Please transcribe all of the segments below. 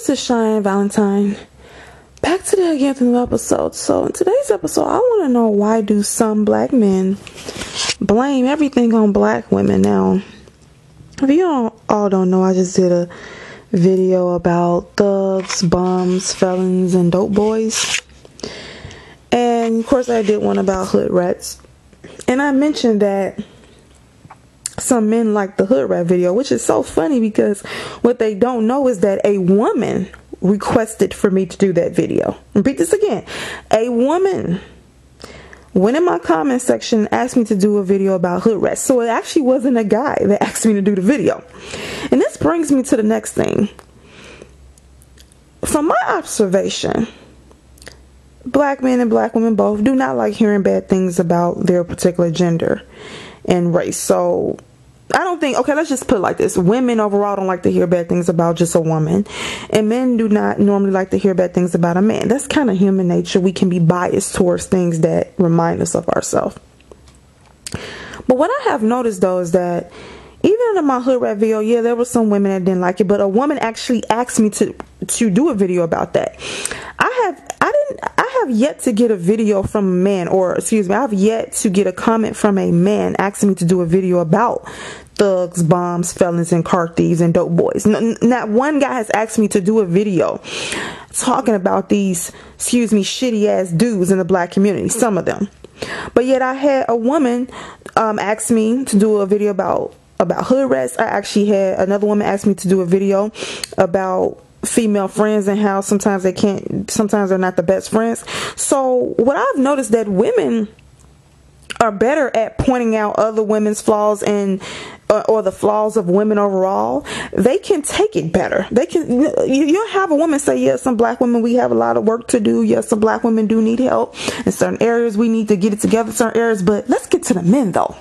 this is Cheyenne Valentine. Back to the again to the episode. So in today's episode, I want to know, why do some black men blame everything on black women? Now, if you all don't know, I just did a video about thugs, bums, felons, and dope boys. And of course I did one about hood rats. And I mentioned that some men like the hood rat video, which is so funny because what they don't know is that a woman requested for me to do that video. Repeat this again. A woman went in my comment section and asked me to do a video about hood rats. So it actually wasn't a guy that asked me to do the video. And this brings me to the next thing. From my observation, black men and black women both do not like hearing bad things about their particular gender and race. So I don't think, okay, let's just put it like this. Women overall don't like to hear bad things about just a woman. And men do not normally like to hear bad things about a man. That's kind of human nature. We can be biased towards things that remind us of ourselves. But what I have noticed though is that even in my hood rat video, yeah, there were some women that didn't like it, but a woman actually asked me to do a video about that. I have yet to get a video from a man, or excuse me, I have yet to get a comment from a man asking me to do a video about thugs, bombs, felons, and car thieves and dope boys. Not one guy has asked me to do a video talking about these, excuse me, shitty ass dudes in the black community, some of them. But yet I had a woman ask me to do a video about hood rats. I actually had another woman ask me to do a video about female friends and how sometimes they're not the best friends. So what I've noticed, that women are better at pointing out other women's flaws and or the flaws of women overall. They can take it better. They can, you'll have a woman say, yes, some black women, we have a lot of work to do. Yes, some black women do need help in certain areas. We need to get it together in certain areas. But let's get to the men though.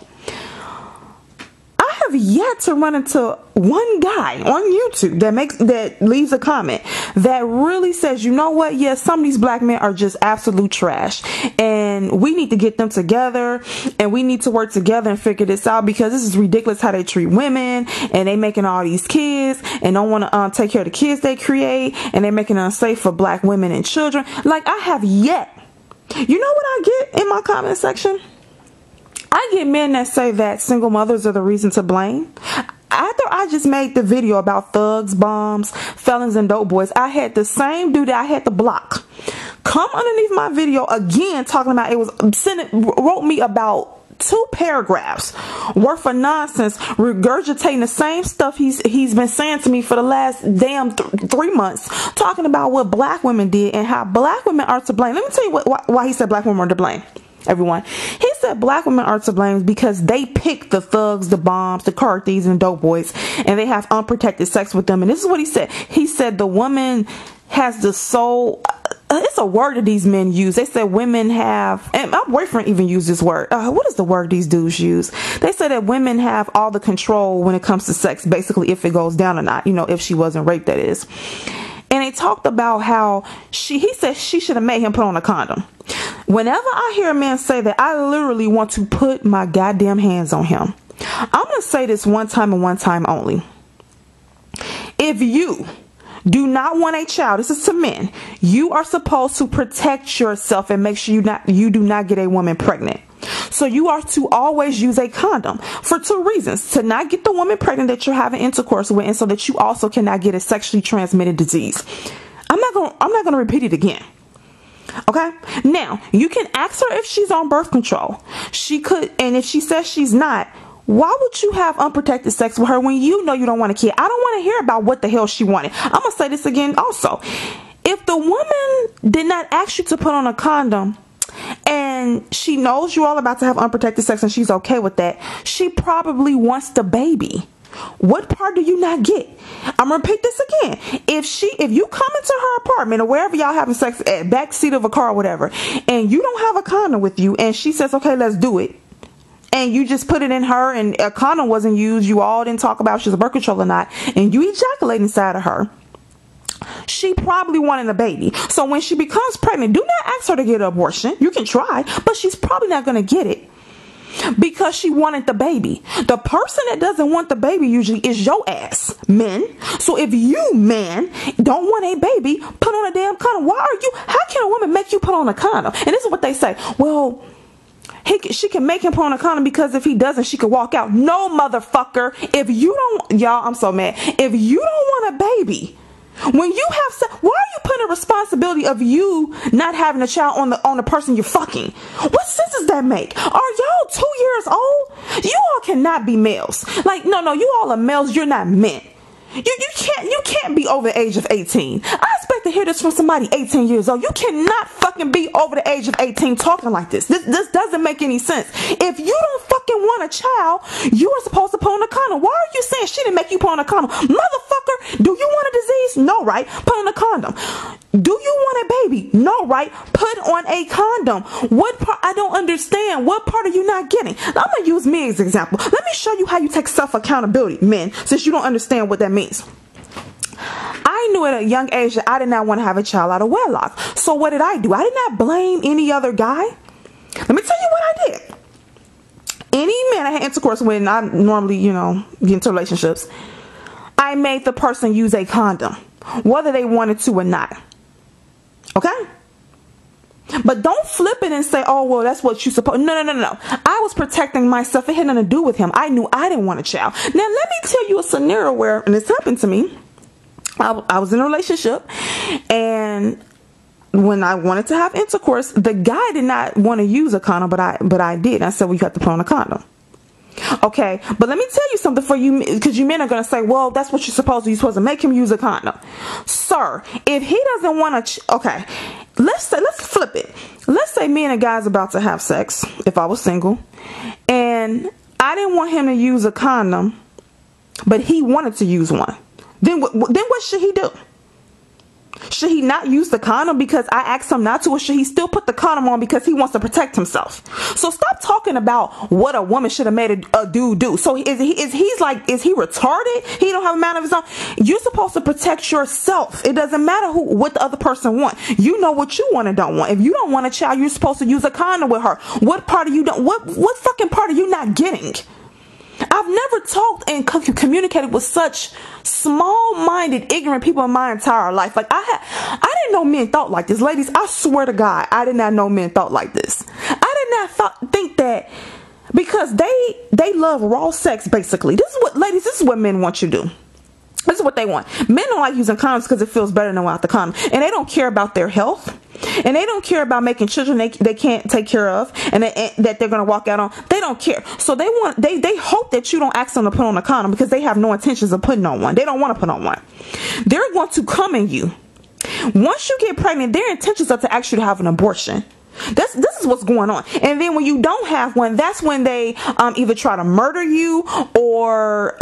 I have yet to run into one guy on YouTube that leaves a comment that really says, you know what, yes, some of these black men are just absolute trash and we need to get them together and we need to work together and figure this out, because this is ridiculous how they treat women, and they making all these kids and don't want to take care of the kids they create, and they're making it unsafe for black women and children. Like, I have yet, you know what I get in my comment section? I get men that say that single mothers are the reason to blame. After I just made the video about thugs, bombs, felons, and dope boys, I had the same dude that I had to block come underneath my video again talking about, wrote me about 2 paragraphs worth of nonsense, regurgitating the same stuff he's been saying to me for the last damn 3 months, talking about what black women did and how black women are to blame. Let me tell you why he said black women are to blame. Everyone, he said black women are to blame because they pick the thugs, the bombs, the car thieves, and dope boys, and they have unprotected sex with them. And this is what he said. He said the woman has the soul. It's a word that these men use. They said women have, and my boyfriend even used this word. What is the word these dudes use? They said that women have all the control when it comes to sex, basically, if it goes down or not. You know, if she wasn't raped, that is. And they talked about how he said she should have made him put on a condom. Whenever I hear a man say that, I literally want to put my goddamn hands on him. I'm going to say this one time and one time only. If you do not want a child, this is to men, you are supposed to protect yourself and make sure you do not get a woman pregnant. So you are to always use a condom for 2 reasons: to not get the woman pregnant that you're having intercourse with, and so that you also cannot get a sexually transmitted disease. I'm not going to repeat it again. Okay? Now, you can ask her if she's on birth control. She could, and if she says she's not, why would you have unprotected sex with her when you know you don't want a kid? I don't want to hear about what the hell she wanted. I'm going to say this again also. If the woman did not ask you to put on a condom, and she knows you're all about to have unprotected sex and she's okay with that, she probably wants the baby. What part do you not get? I'm gonna repeat this again. If you come into her apartment or wherever y'all having sex, at back seat of a car or whatever, and you don't have a condom with you, and she says, okay, let's do it, and you just put it in her and a condom wasn't used, you all didn't talk about if she's a birth control or not, and you ejaculate inside of her, she probably wanted a baby. So when she becomes pregnant, do not ask her to get an abortion. You can try, but she's probably not going to get it. because she wanted the baby. The person that doesn't want the baby usually is your ass, men. So if you, man, don't want a baby, put on a damn condom. How can a woman make you put on a condom? And this is what they say. Well, she can make him put on a condom because if he doesn't, she could walk out. No, motherfucker. If you don't, y'all, I'm so mad. If you don't want a baby, when you have sex, why are you putting a responsibility of you not having a child on the person you're fucking? What sense does that make? Are y'all 2 years old? You all cannot be males. Like, no, you all are males. You're not men. You can't be over the age of 18. I expect to hear this from somebody 18 years old. You cannot fucking be over the age of 18 talking like this. This doesn't make any sense. If you don't fucking want a child, you are supposed to put on a condom. Why are you saying she didn't make you put on a condom? Motherfucker, do you want a disease? No, right? Put on a condom. Do you want a baby? No, right? Put on a condom. What part? I don't understand. What part are you not getting? I'm going to use me as an example. Let me show you how you take self-accountability, men, since you don't understand what that means. I knew at a young age that I did not want to have a child out of wedlock. So what did I do? I did not blame any other guy. Let me tell you what I did. Any man I had intercourse with, and I normally, get into relationships, I made the person use a condom, whether they wanted to or not. Okay? But don't flip it and say, oh, well, that's what you supposed. No. I was protecting myself. It had nothing to do with him. I knew I didn't want a child. Now, let me tell you a scenario where, and this happened to me. I was in a relationship, and when I wanted to have intercourse, the guy did not want to use a condom, but I did. I said, well, you have to put on a condom. Okay, but let me tell you something for you, because you men are going to say, well, that's what you're supposed to. You're supposed to make him use a condom. Sir, if he doesn't want to, okay, let's flip it. Let's say me and a guy's about to have sex, if I was single, and I didn't want him to use a condom, but he wanted to use one. Then what should he do? Should he not use the condom because I asked him not to, or should he still put the condom on because he wants to protect himself? So stop talking about what a woman should have made a dude do. So is he retarded? He don't have a mind of his own. You're supposed to protect yourself. It doesn't matter what the other person wants. You know what you want and don't want. If you don't want a child, you're supposed to use a condom with her. What part of you don't? What fucking part are you not getting? I've never talked and communicated with such small-minded, ignorant people in my entire life. Like I didn't know men thought like this. Ladies, I swear to God, I did not know men thought like this. I did not think that, because they love raw sex, basically. This is what men want you to do. This is what they want. Men don't like using condoms because it feels better than without the condom. And they don't care about their health. And they don't care about making children they can't take care of, and that they're going to walk out on. They don't care. So they hope that you don't ask them to put on a condom, because they have no intentions of putting on one. They don't want to put on one. They're going to come in you. Once you get pregnant, their intentions are to ask you to have an abortion. This is what's going on. And then when you don't have one, that's when they either try to murder you, or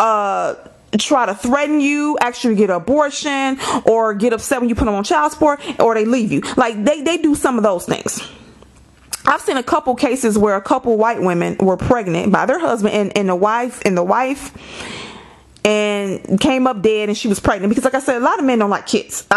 try to threaten you, ask you to get an abortion, or get upset when you put them on child support, or they leave you. Like they do some of those things. I've seen a couple cases where a couple white women were pregnant by their husband, and the wife and came up dead, and she was pregnant. Because like I said, a lot of men don't like kids.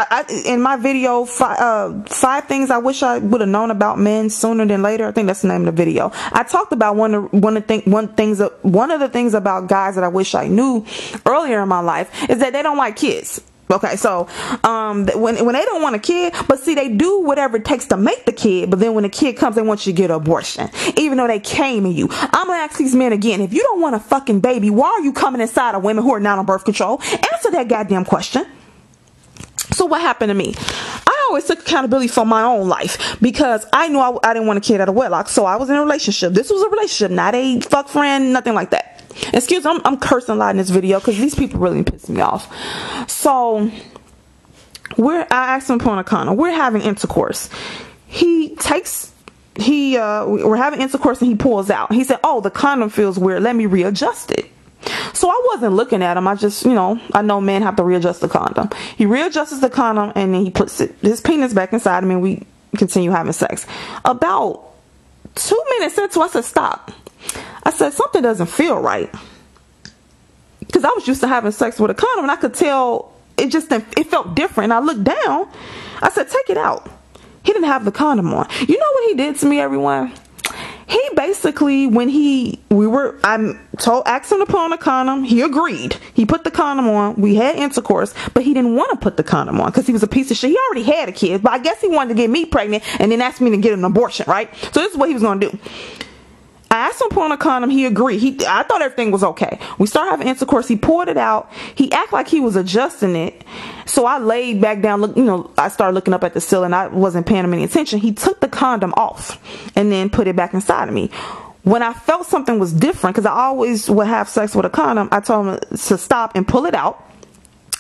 In my video, five things I wish I would have known about men sooner than later, I think that's the name of the video, I talked about one of the things about guys that I wish I knew earlier in my life is that they don't like kids. Okay, so when they don't want a kid, but see, they do whatever it takes to make the kid, but then when the kid comes, they want you to get an abortion, even though they came in you. I'm gonna ask these men again, if you don't want a fucking baby, why are you coming inside of women who are not on birth control? Answer that goddamn question. So what happened to me? I always took accountability for my own life, because I knew I didn't want a kid out of wedlock. So I was in a relationship. This was a relationship, not a fuck friend, nothing like that. Excuse me, I'm cursing a lot in this video because these people really piss me off. So I asked him to put on a condom. We're having intercourse. We're having intercourse, and he pulls out. He said, oh, the condom feels weird. Let me readjust it. So I wasn't looking at him. I just, I know men have to readjust the condom. He readjusts the condom, and then he puts his penis back inside of me, and we continue having sex. About 2 minutes into, I said, stop. I said, something doesn't feel right. Because I was used to having sex with a condom, and I could tell it felt different. And I looked down. I said, take it out. He didn't have the condom on. You know what he did to me, everyone? he basically, asked him to put on a condom. He agreed. He put the condom on. We had intercourse, but he didn't want to put the condom on because he was a piece of shit. He already had a kid, but I guess he wanted to get me pregnant and then ask me to get an abortion, right? So this is what he was going to do. I asked him to put on a condom. He agreed. I thought everything was okay. We started having intercourse. He pulled it out. He acted like he was adjusting it. So I laid back down. I started looking up at the ceiling. I wasn't paying him any attention. He took the condom off and then put it back inside of me. When I felt something was different, because I always would have sex with a condom, I told him to stop and pull it out.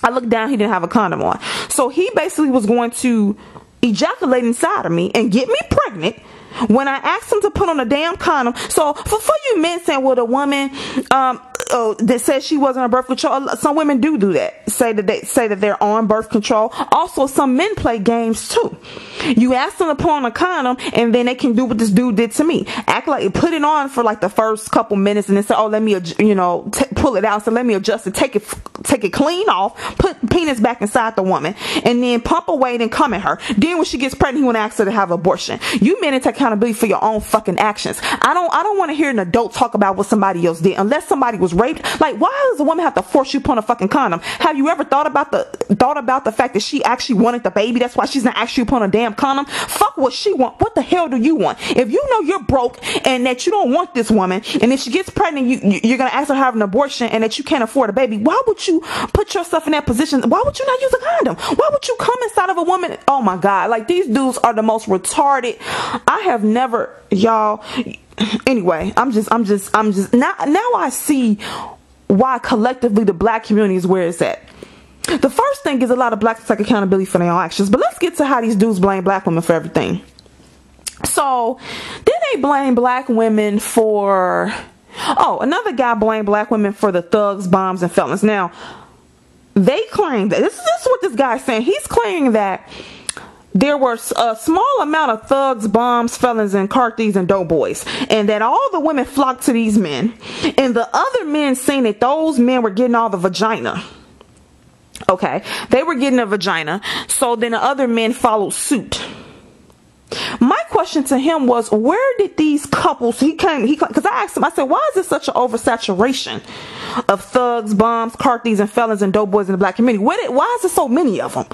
I looked down. He didn't have a condom on. So he basically was going to ejaculate inside of me and get me pregnant when I asked him to put on a damn condom. So for you men saying, well, the woman that says she wasn't on birth control, some women do that. Say that they're on birth control. Also, some men play games too. You ask them to put on a condom, and then they can do what this dude did to me. Act like, put it on for like the first couple minutes, and then say, oh, let me, pull it out. So let me adjust it, take it clean off, put penis back inside the woman, and then pump away, then come at her. Then when she gets pregnant, he want to ask her to have an abortion. You men take accountability for your own fucking actions. I don't want to hear an adult talk about what somebody else did unless somebody was raped. Like, why does a woman have to force you to put on a fucking condom? Have you ever thought about the fact that she actually wanted the baby? That's why she's not actually putting a damn condom. Fuck what she want. What the hell do you want? If you know you're broke and that you don't want this woman, and if she gets pregnant, you're gonna ask her to have an abortion, and that you can't afford a baby, why would you put yourself in that position? Why would you not use a condom? Why would you come inside of a woman? Oh my God, like, these dudes are the most retarded. I have never, y'all. Anyway, I'm just now I see why collectively the black community is where it's at. The first thing is a lot of blacks take accountability for their own actions, but let's get to how these dudes blame black women for everything. So then they blame black women for, another guy blamed black women for the thugs, bombs, and felons. Now, they claim that, this is what this guy's saying. He's claiming that there were a small amount of thugs, bombs, felons, and car thieves and dope boys, and that all the women flocked to these men, and the other men saying that those men were getting all the vagina. Okay, they were getting a vagina, so then the other men followed suit. My question to him was, where did these couples, because I asked him, I said, why is there such an oversaturation of thugs, bombs, car thieves, and felons and dope boys in the black community? Why is there so many of them?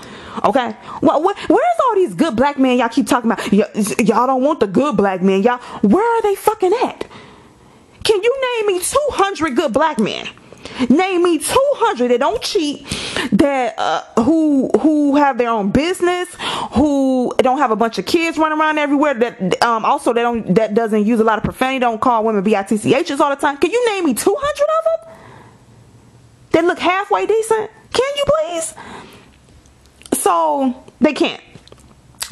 Okay, well, where's all these good black men y'all keep talking about? Y'all don't want the good black men, y'all. Where are they fucking at? Can you name me 200 good black men? Name me 200 that don't cheat, that who have their own business, who don't have a bunch of kids running around everywhere, that doesn't use a lot of profanity, don't call women bitchs all the time. Can you name me 200 of them that look halfway decent? Can you please? So they can't.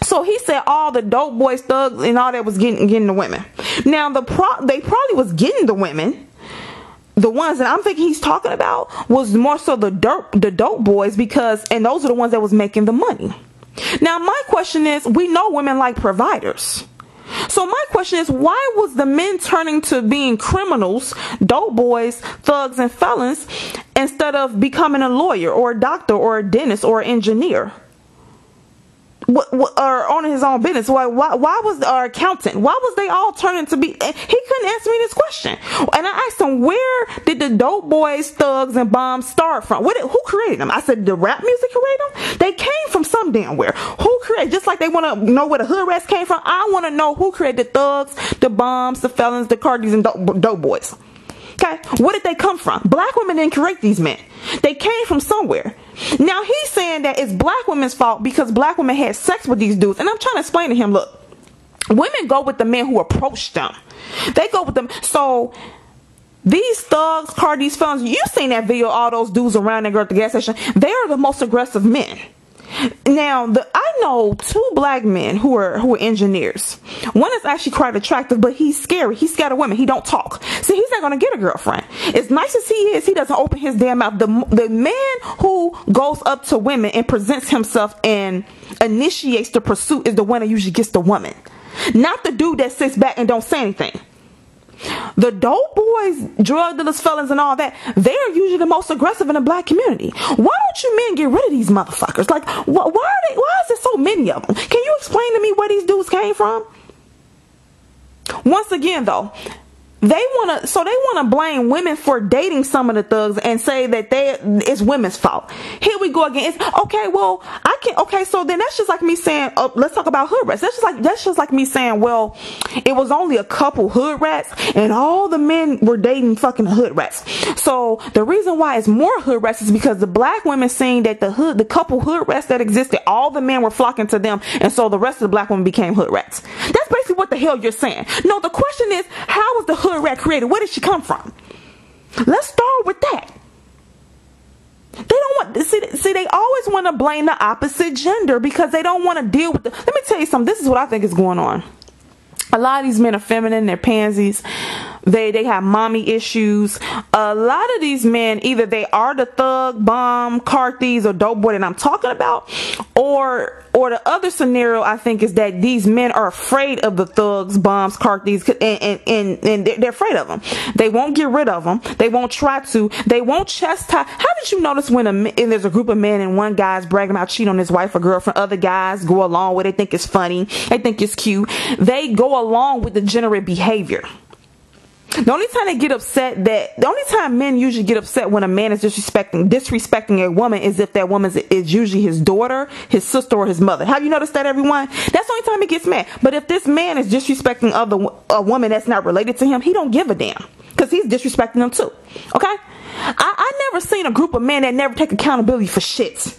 So he said all the dope boys, thugs, and all that was getting the women. Now they probably was getting the women. The ones that I'm thinking he's talking about was more so the dope boys, and those are the ones that was making the money. Now my question is, we know women like providers. So my question is, why was the men turning to being criminals, dope boys, thugs, and felons, instead of becoming a lawyer or a doctor or a dentist or an engineer? Or owning his own business? Why was our accountant? Why was they all turning to be? He couldn't answer me this question. And I asked him, where did the dope boys, thugs, and bombs start from? Who created them? I said, the rap music created them? They came from some damn where. Who created? Just like they want to know where the hood rats came from, I want to know who created the thugs, the bombs, the felons, the cardies, and dope boys. Okay, where did they come from? Black women didn't create these men. They came from somewhere. Now he's saying that it's black women's fault because black women had sex with these dudes. And I'm trying to explain to him, look, women go with the men who approach them. They go with them. So these thugs, cardies, felons, you seen that video, all those dudes around that girl at the gas station, they are the most aggressive men. Now, I know two black men who are engineers. One is actually quite attractive, but he's scary. He's scared of women. He don't talk. See, he's not going to get a girlfriend. As nice as he is, he doesn't open his damn mouth. The man who goes up to women and presents himself and initiates the pursuit is the one that usually gets the woman. Not the dude that sits back and don't say anything. The dope boys, drug dealers, felons, and all that, they're usually the most aggressive in the black community. Why don't you men get rid of these motherfuckers? Like, why is there so many of them? Can you explain to me where these dudes came from? once again though, they want to blame women for dating some of the thugs and say that it's women's fault. Here we go again. It's okay. Well, so then that's just like me saying, let's talk about hood rats. That's just like me saying, well, it was only a couple hood rats and all the men were dating fucking hood rats. So the reason why it's more hood rats is because the black women saying that the couple hood rats that existed, all the men were flocking to them, and so the rest of the black women became hood rats. That's basically what the hell you're saying. No, the question is, how was the hood rat created? Where did she come from? Let's start with that. They don't want see they always want to blame the opposite gender because they don't want to deal with let me tell you something. This is what I think is going on. A lot of these men are feminine, they're pansies. They have mommy issues. A lot of these men, either they are the thug, bomb, car thieves, or dope boy that I'm talking about, or the other scenario I think is that these men are afraid of the thugs, bombs, car thieves, and they're afraid of them. They won't get rid of them. They won't try to. They won't chastise. How did you notice when there's a group of men and one guy's bragging about cheating on his wife or girlfriend, other guys go along with it, they think it's funny, they think it's cute, they go along with the degenerate behavior. The only time men usually get upset when a man is disrespecting a woman is if that woman is usually his daughter, his sister, or his mother. Have you noticed that, everyone? That's the only time he gets mad. But if this man is disrespecting a woman that's not related to him, he don't give a damn because he's disrespecting them too. Okay? I never seen a group of men that never take accountability for shit.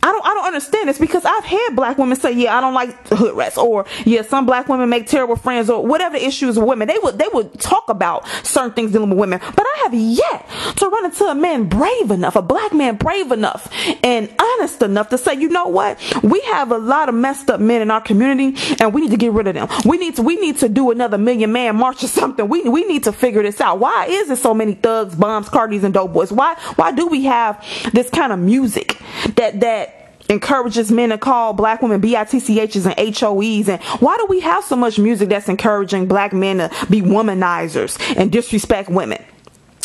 I don't understand this because I've had black women say, yeah, I don't like hood rats, or yeah, some black women make terrible friends, or whatever the issues with women. They would talk about certain things dealing with women, but I have yet to run into a man brave enough, a black man brave enough and honest enough to say, you know what, we have a lot of messed up men in our community and we need to get rid of them. We need to do another Million Man March or something. We need to figure this out. Why is there so many thugs, bombs, cardies, and dope boys? Why do we have this kind of music that encourages men to call black women bitchs and HOEs? And why do we have so much music that's encouraging black men to be womanizers and disrespect women?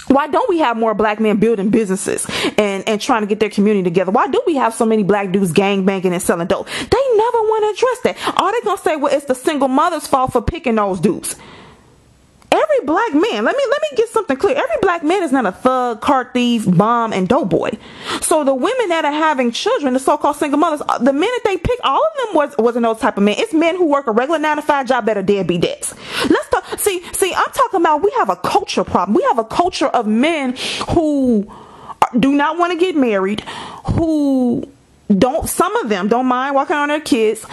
Why don't we have more black men building businesses and trying to get their community together? Why do we have so many black dudes gangbanging and selling dope? They never want to address that. Are they going to say, well, it's the single mother's fault for picking those dudes? Every black man, let me get something clear. Every black man is not a thug, car thief, bomb, and dope boy. So the women that are having children, the so-called single mothers, the men that they pick, all of them wasn't those type of men. It's men who work a regular 9-to-5 job that are deadbeat dads. Let's talk. See, I'm talking about we have a culture problem. We have a culture of men who do not want to get married, some of them don't mind walking on their kids.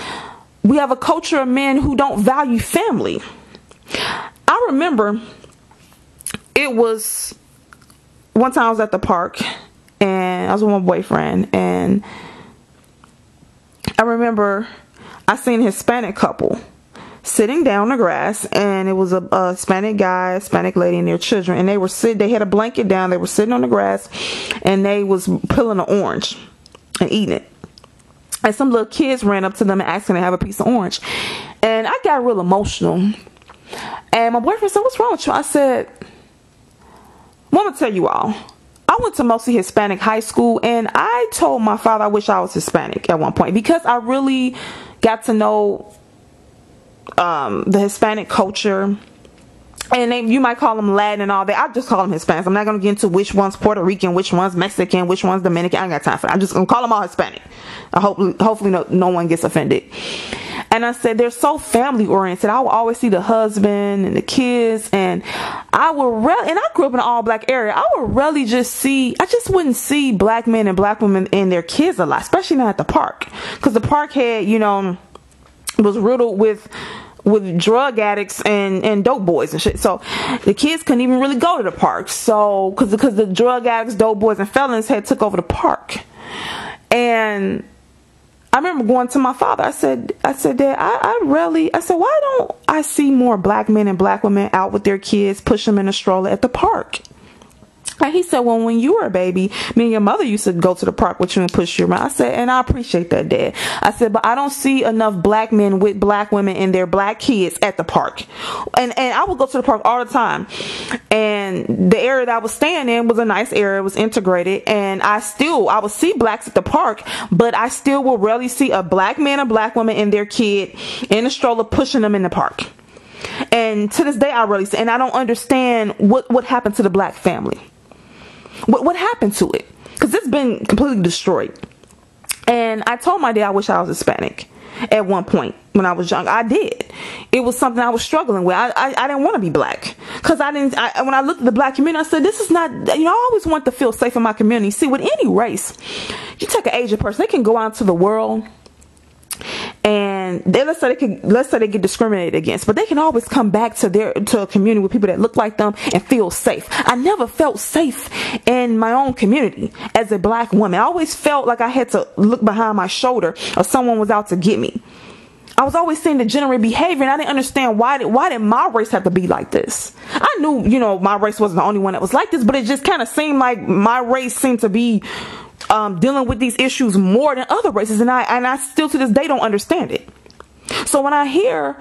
We have a culture of men who don't value family. I remember it was one time I was at the park and I was with my boyfriend, and I remember I seen a Hispanic couple sitting down on the grass, and it was a Hispanic guy, Hispanic lady, and their children, and they had a blanket down, they were sitting on the grass, and they was peeling an orange and eating it. And some little kids ran up to them and asked them to have a piece of orange, and I got real emotional. And my boyfriend said, what's wrong with you? I said, well, I'm going to tell you all. I went to mostly Hispanic high school, and I told my father I wish I was Hispanic at one point because I really got to know the Hispanic culture. And you might call them Latin and all that. I just call them Hispanics. I'm not going to get into which one's Puerto Rican, which one's Mexican, which one's Dominican. I ain't got time for that. I'm just going to call them all Hispanic. Hopefully no one gets offended. And I said, they're so family oriented. I will always see the husband and the kids. And I grew up in an all black area. I just wouldn't see black men and black women and their kids a lot, especially not at the park. Because the park had, was riddled with drug addicts and dope boys and shit. So the kids couldn't even really go to the park. So because the drug addicts, dope boys, and felons had took over the park. And I remember going to my father. I said, Dad, I said, why don't I see more black men and black women out with their kids, push them in a stroller at the park? And he said, well, when you were a baby, me and your mother used to go to the park with you and push you around. I said, and I appreciate that, Dad. I said, but I don't see enough black men with black women and their black kids at the park. And I would go to the park all the time. And the area that I was staying in was a nice area. It was integrated. And I would see blacks at the park, but I still will rarely see a black man or black woman and their kid in a stroller pushing them in the park. And to this day, I really see, and I don't understand what happened to the black family. What happened to it? Because it's been completely destroyed. And I told my dad I wish I was Hispanic at one point when I was young. I did. It was something I was struggling with. I didn't want to be black, because when I looked at the black community, I said, this is not, I always want to feel safe in my community. See, with any race, you take an Asian person, they can go out into the world, and let's say they get discriminated against, but they can always come back to a community with people that look like them and feel safe. I never felt safe in my own community as a black woman. I always felt like I had to look behind my shoulder or someone was out to get me. I was always seeing degenerate behavior, and I didn't understand why did my race have to be like this. I knew, my race wasn't the only one that was like this, but it just kind of seemed like my race seemed to be dealing with these issues more than other races, and I still to this day don't understand it. So when I hear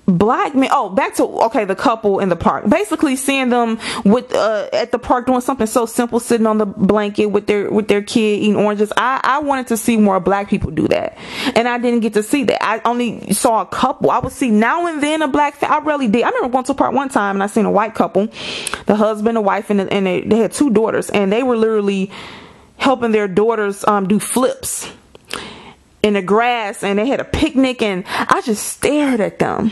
black men, back to the couple in the park, basically seeing them with at the park doing something so simple, sitting on the blanket with their kid eating oranges. I wanted to see more black people do that, and I didn't get to see that. I only saw a couple. I would see now and then a black I rarely did. I remember going to a park one time and I seen a white couple, the husband, the wife, and they had 2 daughters, and they were literally helping their daughters do flips in the grass, and they had a picnic, and I just stared at them.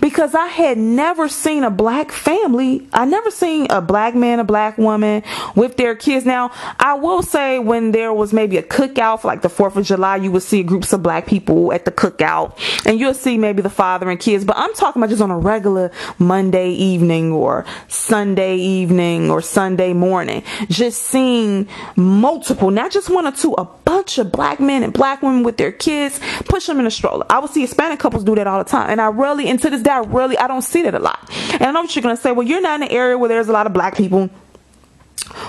Because I had never seen a black family. I never seen a black man, a black woman with their kids. Now, I will say when there was maybe a cookout for like the 4th of July, you would see groups of black people at the cookout, and you'll see maybe the father and kids. But I'm talking about just on a regular Monday evening or Sunday evening or Sunday morning, just seeing multiple, not just 1 or 2, a bunch of black men and black women with their kids, push them in a stroller. I would see Hispanic couples do that all the time, and to this day, I don't see that a lot. And I know what you're going to say. Well, you're not in an area where there's a lot of black people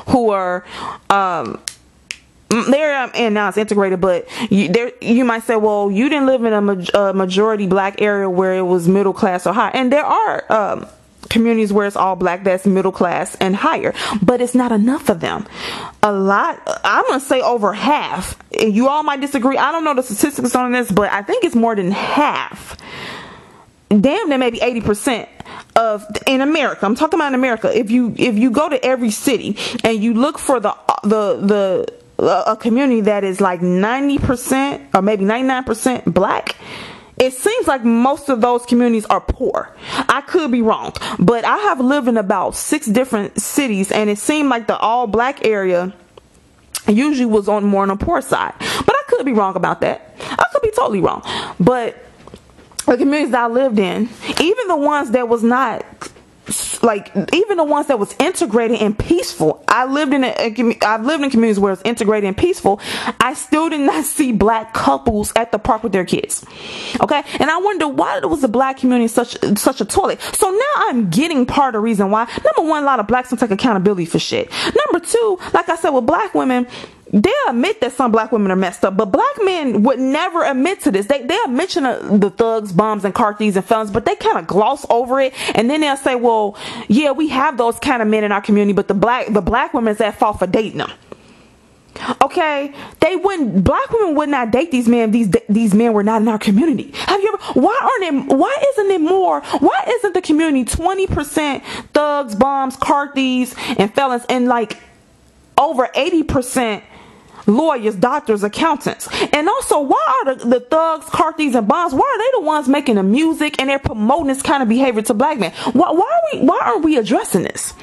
who are, there, and now it's integrated, but you might say, well, you didn't live in a majority black area where it was middle class or high. And there are, communities where it's all black that's middle class and higher, but it's not enough of them. A lot, I'm gonna say over half, and you all might disagree, I don't know the statistics on this, but I think it's more than half, damn near maybe 80% in America. I'm talking about in America. If you go to every city and you look for a community that is like 90% or maybe 99% black, it seems like most of those communities are poor. I could be wrong, but I have lived in about 6 different cities, and it seemed like the all black area usually was more on the poor side. But I could be wrong about that. I could be totally wrong. But the communities that I lived in, even the ones that was not, even the ones that was integrated and peaceful, I've lived in communities where it's integrated and peaceful, I still did not see black couples at the park with their kids. Okay, and I wonder why was the black community such a toilet. So now I'm getting part of the reason why. Number 1, a lot of blacks don't take accountability for shit. Number 2, like I said, with black women, they'll admit that some black women are messed up, but black men would never admit to this. They'll mention the thugs, bombs, and car thieves and felons, but they kind of gloss over it, and then they'll say, well, yeah, we have those kind of men in our community, but the black women is at fault for dating them. Okay, black women would not date these men if these men were not in our community. Have you ever, why isn't the community 20% thugs, bombs, car thieves, and felons, and like over 80% lawyers, doctors, accountants? And also, why are the thugs, car thieves, and bombs, why are they the ones making the music and they're promoting this kind of behavior to black men? Why aren't we addressing this?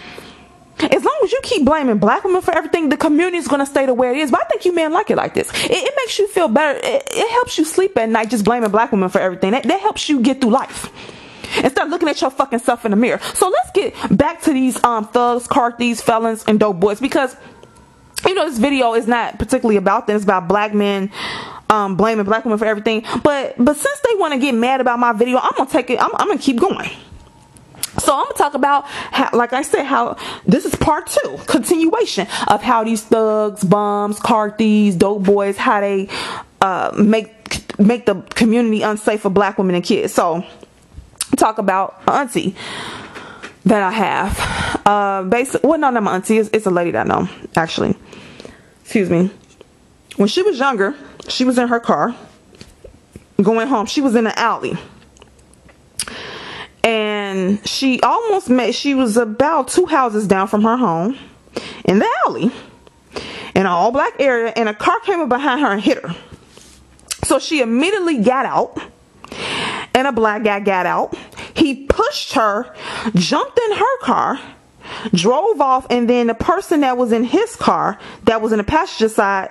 As long as you keep blaming black women for everything, the community is going to stay the way it is. But I think you men like it like this. It makes you feel better. It helps you sleep at night just blaming black women for everything. That helps you get through life instead of looking at your fucking self in the mirror. So let's get back to these thugs, car thieves, felons, and dope boys, because this video is not particularly about them. It's about black men blaming black women for everything. But since they want to get mad about my video, I'm gonna take it. I'm gonna keep going. So I'm gonna talk about how, like I said, how this is part 2, continuation of how these thugs, bombs, car thieves, dope boys, how they make the community unsafe for black women and kids. So talk about auntie that I have. Well, no, not my auntie. It's a lady that I know, actually. Excuse me. When she was younger, she was in her car going home. She was in an alley. and she was about 2 houses down from her home in the alley in an all black area, and a car came up behind her and hit her. So she immediately got out, and a black guy got out. He pushed her, jumped in her car, drove off, and then the person that was in his car, that was in the passenger side,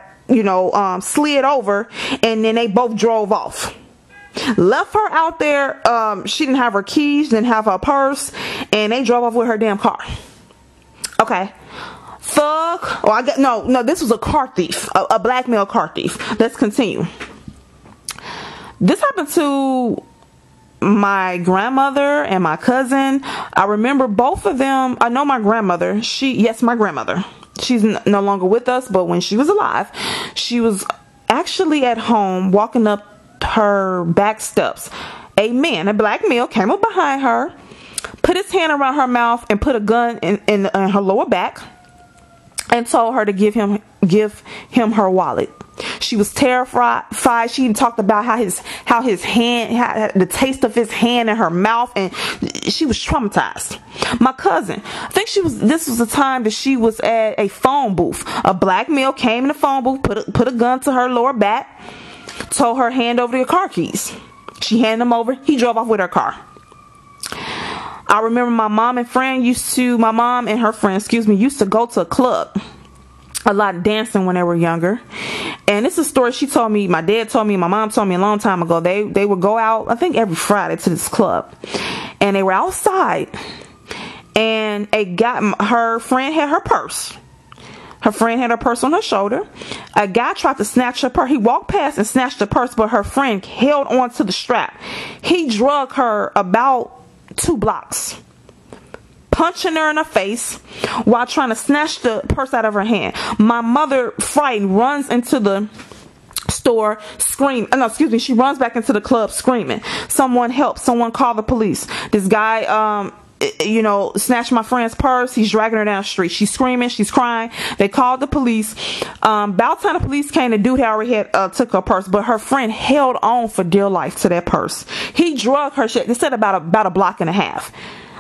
slid over, and then they both drove off. Left her out there. She didn't have her keys, didn't have her purse, and they drove off with her damn car. Okay. Fuck. No, this was a car thief, a black male car thief. Let's continue. This happened to my grandmother and my cousin. I remember both of them. I know my grandmother. My grandmother. She's no longer with us, but when she was alive, she was actually at home walking up her back steps. A black male, came up behind her, put his hand around her mouth, and put a gun in her lower back, and told her to give him her wallet. She was terrified. She even talked about how his hand had the taste of his hand in her mouth, and she was traumatized. My cousin, I think this was the time that she was at a phone booth. A black male came in the phone booth, put a gun to her lower back, told her hand over your car keys. She handed them over. He drove off with her car. I remember my mom and her friend used to go to a club. A lot of dancing when they were younger. And it's a story she told me, my dad told me, my mom told me a long time ago. They would go out, I think every Friday, to this club. And they were outside. And her friend had her purse. Her friend had her purse on her shoulder. A guy tried to snatch her purse. He walked past and snatched the purse, but her friend held on to the strap. He drug her about 2 blocks, punching her in the face while trying to snatch the purse out of her hand. My mother, frightened, runs into the store screaming. She runs back into the club screaming, "Someone help, someone call the police." This guy, snatched my friend's purse. He's dragging her down the street. She's screaming, she's crying. They called the police. About time the police came, the dude had already took her purse, but her friend held on for dear life to that purse. He drug her shit. They said about a block and a half.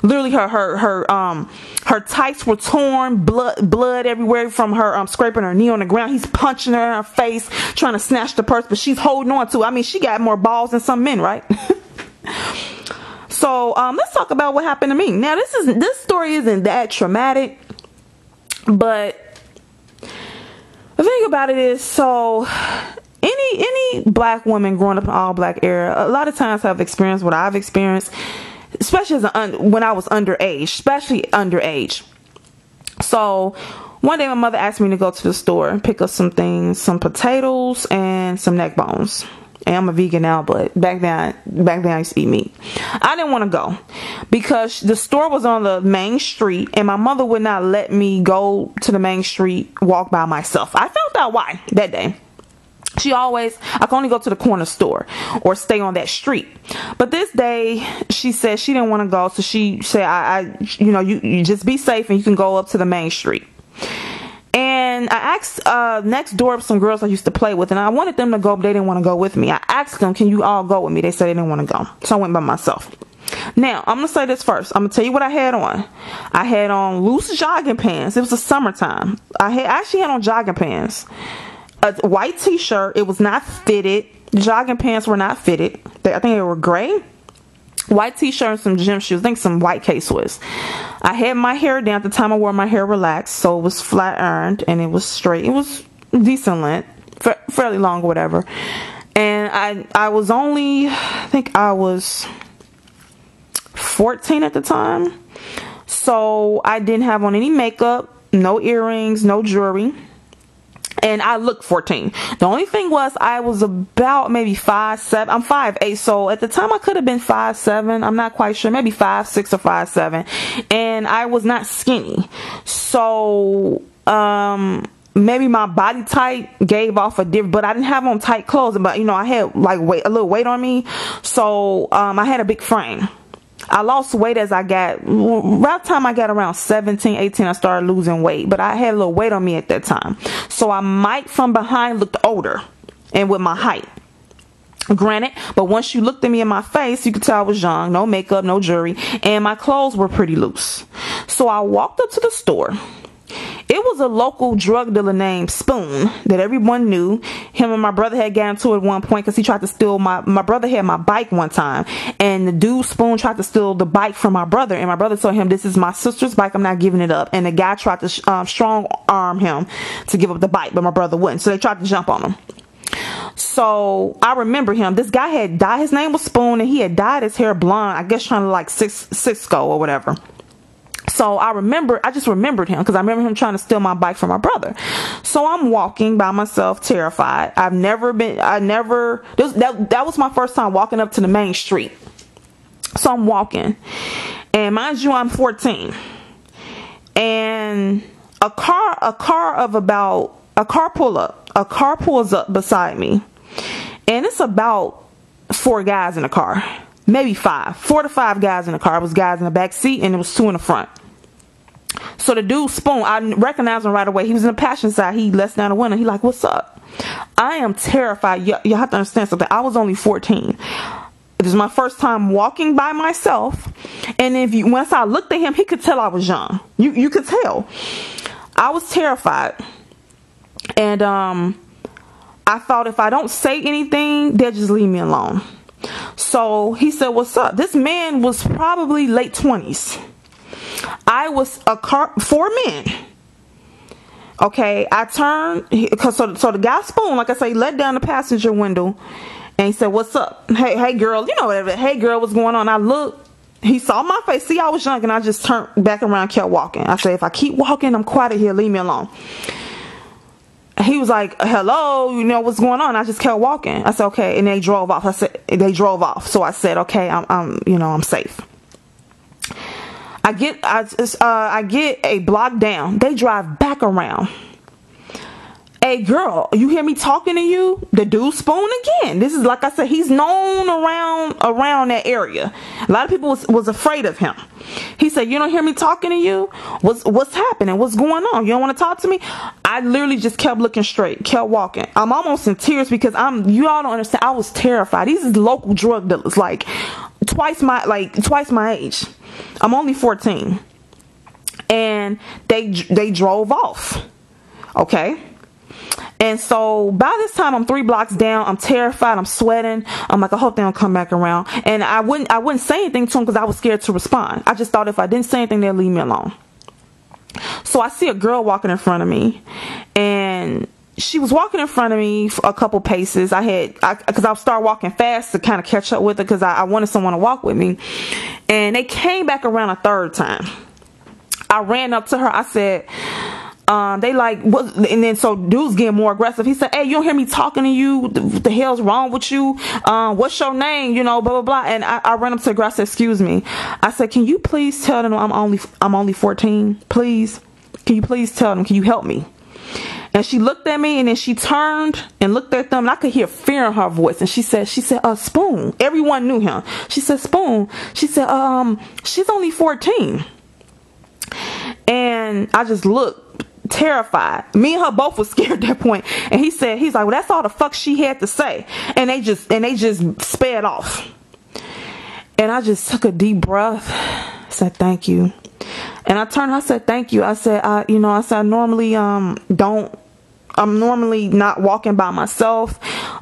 Literally, her tights were torn, blood everywhere from her scraping her knee on the ground. He's punching her in her face, trying to snatch the purse, but she's holding on to it. I mean, she got more balls than some men, right? So let's talk about what happened to me. Now, this story isn't that traumatic, but the thing about it is, so any black woman growing up in an all black era, a lot of times have experienced what I've experienced. Especially when I was underage. So one day my mother asked me to go to the store and pick up some things, some potatoes and some neck bones. And I'm a vegan now, but back then I used to eat meat. I didn't want to go because the store was on the main street, and my mother would not let me go to the main street, walk by myself. I found out why that day. I can only go to the corner store or stay on that street. But this day, she said she didn't want to go. So she said, you just be safe and you can go up to the main street. And I asked next door some girls I used to play with, and I wanted them to go, but they didn't want to go with me. I asked them, can you all go with me? They said they didn't want to go. So I went by myself. Now, I'm going to say this first. I'm going to tell you what I had on. I had on loose jogging pants. It was the summertime. I actually had on jogging pants. A white t-shirt. It was not fitted. The jogging pants were not fitted. I think they were gray. White t-shirt and some gym shoes. I think some white K-Swiss. I had my hair down. At the time I wore my hair relaxed, so it was flat ironed and it was straight. It was decent length, fairly long or whatever. And I was only, I think I was 14 at the time. So I didn't have on any makeup, no earrings, no jewelry. And I looked 14. The only thing was I was about maybe 5'7". I'm 5'8", so at the time I could have been 5'7". I'm not quite sure. Maybe 5'6" or 5'7". And I was not skinny. So maybe my body type gave off a different, but I didn't have on tight clothes. But I had like a little weight on me. So I had a big frame. I lost weight as I got, around the time I got around 17, 18, I started losing weight. But I had a little weight on me at that time. So I might from behind looked older and with my height. Granted, but once you looked at me in my face, you could tell I was young, no makeup, no jewelry, and my clothes were pretty loose. So I walked up to the store. It was a local drug dealer named Spoon that everyone knew. Him and my brother had gotten into it at one point because he tried to steal my brother had my bike one time, and the dude Spoon tried to steal the bike from my brother, and my brother told him, this is my sister's bike, I'm not giving it up. And the guy tried to strong arm him to give up the bike, but my brother wouldn't, so they tried to jump on him. So I remember him. This guy had dyed, his name was Spoon, and he had dyed his hair blonde, I guess trying to like Cisco or whatever. So I just remembered him because I remember him trying to steal my bike from my brother. So I'm walking by myself, terrified. That was my first time walking up to the main street. So I'm walking, and mind you, I'm 14, and a car pulls up beside me, and it's about 4 guys in the car, maybe 4 to 5 guys in the car. It was guys in the back seat, and it was 2 in the front. So the dude Spoon, I recognized him right away. He was in the passenger side. He lets down the window. He like, what's up? I am terrified. You have to understand something. I was only 14. It was my first time walking by myself, and once I looked at him, he could tell I was young. You could tell. I was terrified, and I thought if I don't say anything, they'll just leave me alone. So he said, what's up? This man was probably late 20s. I was 4 men. Okay, I turned, so the guy Spoon, like I say, he let down the passenger window, and he said, what's up? Hey girl, you know whatever. Hey girl, what's going on? I looked, he saw my face, see I was young, and I just turned back around, kept walking. I said, if I keep walking, I'm quiet here, leave me alone. He was like, hello, you know what's going on? I just kept walking. I said, okay, and they drove off. So I said, okay, I'm safe. I get a block down. They drive back around. Hey girl, you hear me talking to you? The dude Spoon again. This is, like I said, he's known around that area. A lot of people was afraid of him. He said, you don't hear me talking to you? What's happening? What's going on? You don't want to talk to me? I literally just kept looking straight, kept walking. I'm almost in tears because you all don't understand. I was terrified. These is local drug dealers, like twice my age. I'm only 14. And they drove off. Okay? And so by this time, I'm 3 blocks down. I'm terrified. I'm sweating. I'm like, I hope they don't come back around. And I wouldn't say anything to them because I was scared to respond. I just thought if I didn't say anything, they'd leave me alone. So I see a girl walking in front of me, and she was walking in front of me for a couple paces. Because I started walking fast to kind of catch up with her because I wanted someone to walk with me. And they came back around a 3rd time. I ran up to her. I said, they like, what? And then so dude's getting more aggressive. He said, hey, you don't hear me talking to you? What the hell's wrong with you? What's your name? Blah, blah, blah. And I ran up to the girl. I said, excuse me. I said, can you please tell them I'm only 14? Please. Can you please tell them? Can you help me? And she looked at me, and then she turned and looked at them, and I could hear fear in her voice. And she said, Spoon. Everyone knew him. She said, Spoon. She said, she's only 14. And I just looked terrified. Me and her both were scared at that point. And he's like, well, that's all the fuck she had to say. And they just sped off. And I just took a deep breath, said thank you. And I turned, I said thank you. I said, I normally I'm normally not walking by myself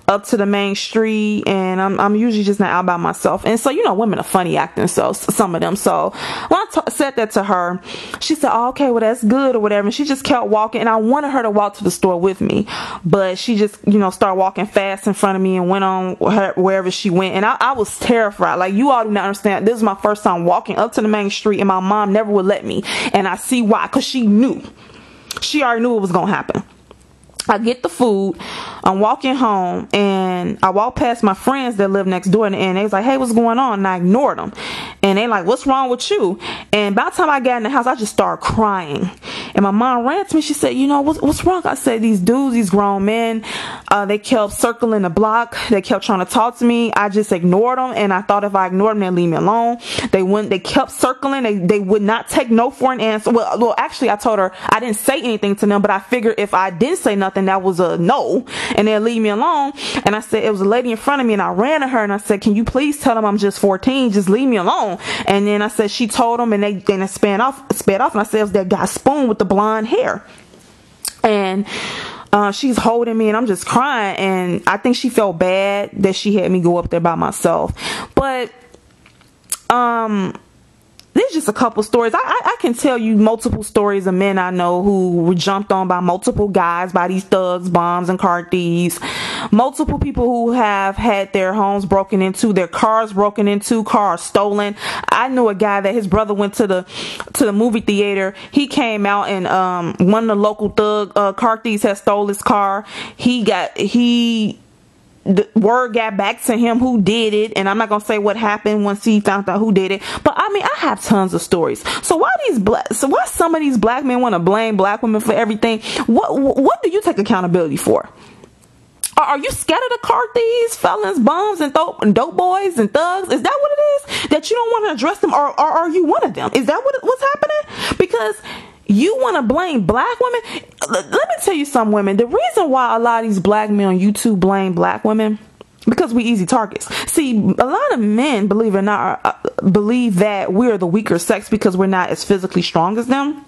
up to the main street, and I'm usually just not out by myself. And so, women are funny acting, so some of them. So when I said that to her, she said, oh, okay, well, that's good or whatever. And she just kept walking, and I wanted her to walk to the store with me, but she just, started walking fast in front of me and went on wherever she went. And I was terrified. Like, you all do not understand. This is my first time walking up to the main street, and my mom never would let me. And I see why, because she knew. She already knew it was going to happen. I get the food, I'm walking home, and I walk past my friends that live next door, and they was like, hey, what's going on? And I ignored them, and they like, what's wrong with you? And by the time I got in the house, I just started crying, And my mom ran to me. She said, you know, what's wrong? I said, these dudes, these grown men, they kept circling the block. They kept trying to talk to me. I just ignored them. And I thought if I ignored them, they'd leave me alone. They kept circling. They would not take no for an answer. Well, actually, I told her I didn't say anything to them, but I figured if I didn't say nothing, that was a no, and they'd leave me alone. And I said, it was a lady in front of me, and I ran to her and I said, can you please tell them I'm just 14? Just leave me alone. And then I said, she told them, and they sped off. And I said, it was that guy Spoon with the blonde hair. And she's holding me, and I'm just crying. And I think she felt bad that she had me go up there by myself. But there's just a couple stories. I can tell you multiple stories of men I know who were jumped on by multiple guys, by these thugs, bombs, and car thieves. Multiple people who have had their homes broken into, their cars broken into, cars stolen. I knew a guy that his brother went to the movie theater. He came out, and one of the local car thieves had stole his car. The word got back to him who did it, and I'm not gonna say what happened once he found out who did it, but I mean, I have tons of stories. So why some of these black men want to blame black women for everything? What do you take accountability for? Are you scared of the car thieves, felons, bums, and dope boys and thugs? Is that what it is? That you don't want to address them, or are you one of them? Is that what's happening? Because you want to blame black women? Let me tell you something, women. The reason why a lot of these black men on YouTube blame black women, because we easy targets. See, a lot of men, believe it or not, believe that we're the weaker sex because we're not as physically strong as them.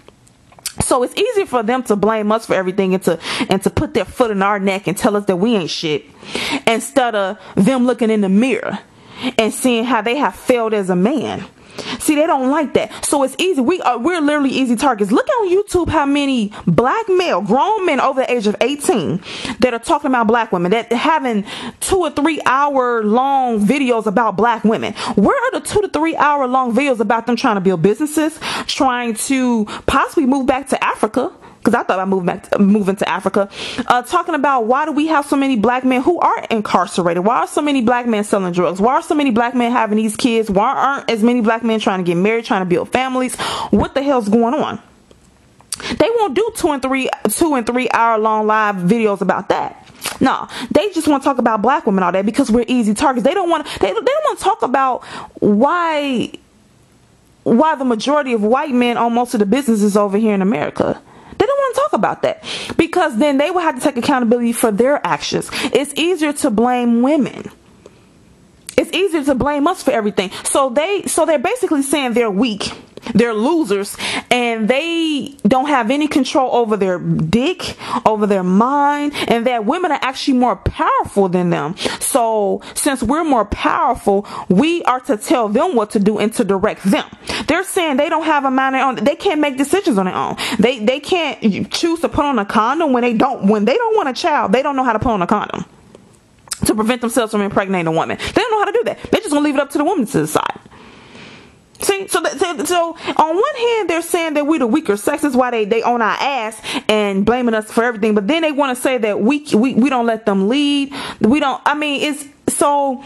So it's easier for them to blame us for everything and to put their foot in our neck and tell us that we ain't shit, instead of them looking in the mirror and seeing how they have failed as a man. See, they don't like that. So it's easy. We're literally easy targets. Look on YouTube how many black male, grown men over the age of 18 that are talking about black women, that having 2 or 3 hour long videos about black women. Where are the 2 to 3 hour long videos about them trying to build businesses, trying to possibly move back to Africa? Because I thought about moving to Africa. Talking about why do we have so many black men who are incarcerated? Why are so many black men selling drugs? Why are so many black men having these kids? Why aren't as many black men trying to get married, trying to build families? What the hell's going on? They won't do 2 and 3 hour long live videos about that. No, they just want to talk about black women all day because we're easy targets. They don't want to talk about why the majority of white men own most of the businesses over here in America. They don't want to talk about that because then they will have to take accountability for their actions. It's easier to blame women. It's easier to blame us for everything. So they're basically saying they're weak, they're losers, and they don't have any control over their dick, over their mind, and that women are actually more powerful than them. So since we're more powerful, we are to tell them what to do and to direct them. They're saying they don't have a mind on. They can't make decisions on their own. They can't choose to put on a condom when they don't want a child. They don't know how to put on a condom to prevent themselves from impregnating a woman. They don't know how to do that. They're just gonna leave it up to the woman to decide. See, so on one hand, they're saying that we're the weaker sex. That's why they own our ass and blaming us for everything. But then they want to say that we don't let them lead. We don't. I mean, it's so.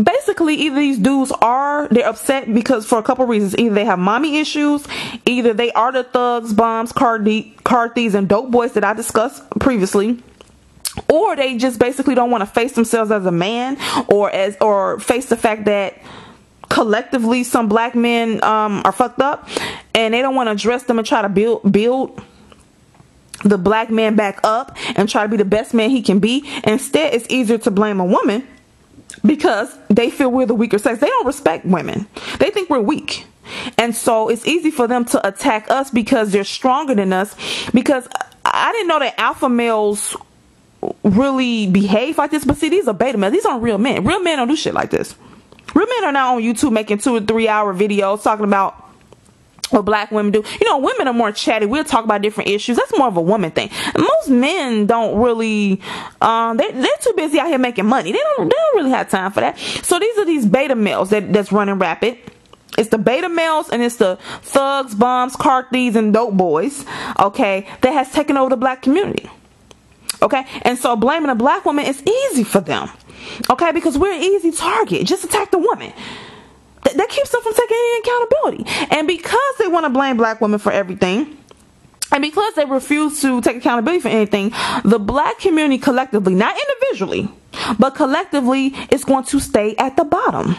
Basically, either these dudes they're upset because for a couple reasons. Either they have mommy issues, either they are the thugs, bombs, car thieves, and dope boys that I discussed previously, or they just basically don't want to face themselves as a man, or face the fact that collectively some black men are fucked up, and they don't want to address them and try to build the black man back up and try to be the best man he can be. Instead, it's easier to blame a woman because they feel we're the weaker sex. They don't respect women. They think we're weak. And so it's easy for them to attack us because they're stronger than us. Because I didn't know that alpha males really behave like this. But see, these are beta males. These aren't real men. Real men don't do shit like this. Real men are not on YouTube making 2 or 3 hour videos talking about what black women do. You know, women are more chatty. We'll talk about different issues. That's more of a woman thing. And most men don't really, they're too busy out here making money. They don't really have time for that. So these are these beta males that's running rapid. It's the beta males and it's the thugs, bombs, car thieves, and dope boys, okay, that has taken over the black community. Okay, and so blaming a black woman is easy for them. Okay, because we're an easy target. Just attack the woman. That keeps them from taking any accountability. And because they want to blame black women for everything, And because they refuse to take accountability for anything, the black community collectively, not individually, but collectively, is going to stay at the bottom.